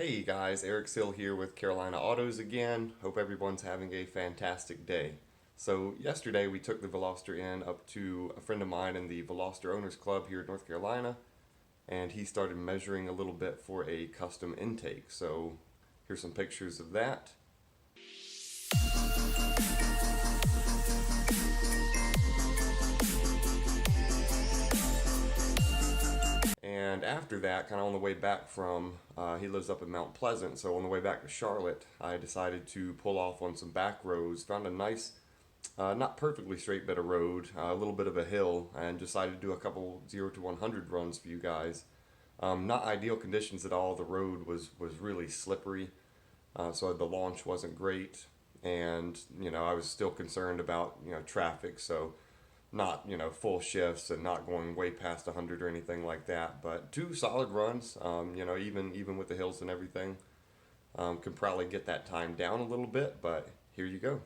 Hey guys, Eric Sill here with Carolina Autos again. Hope everyone's having a fantastic day. So yesterday we took the Veloster N up to a friend of mine in the Veloster Owners Club here in North Carolina, and he started measuring a little bit for a custom intake. So here's some pictures of that. And after that, kind of on the way back from, he lives up in Mount Pleasant, so on the way back to Charlotte, I decided to pull off on some back roads, found a nice, not perfectly straight bit of road, a little bit of a hill, and decided to do a couple 0 to 100 runs for you guys. Not ideal conditions at all. The road was really slippery, so the launch wasn't great, and I was still concerned about traffic, so not full shifts and not going way past 100 or anything like that, but two solid runs. Even with the hills and everything, could probably get that time down a little bit, but here you go.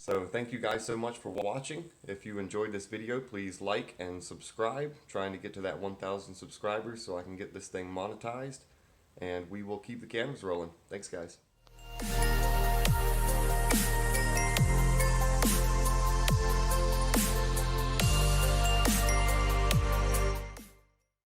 So thank you guys so much for watching. If you enjoyed this video, please like and subscribe. Trying to get to that 1,000 subscribers so I can get this thing monetized. And we will keep the cameras rolling. Thanks guys.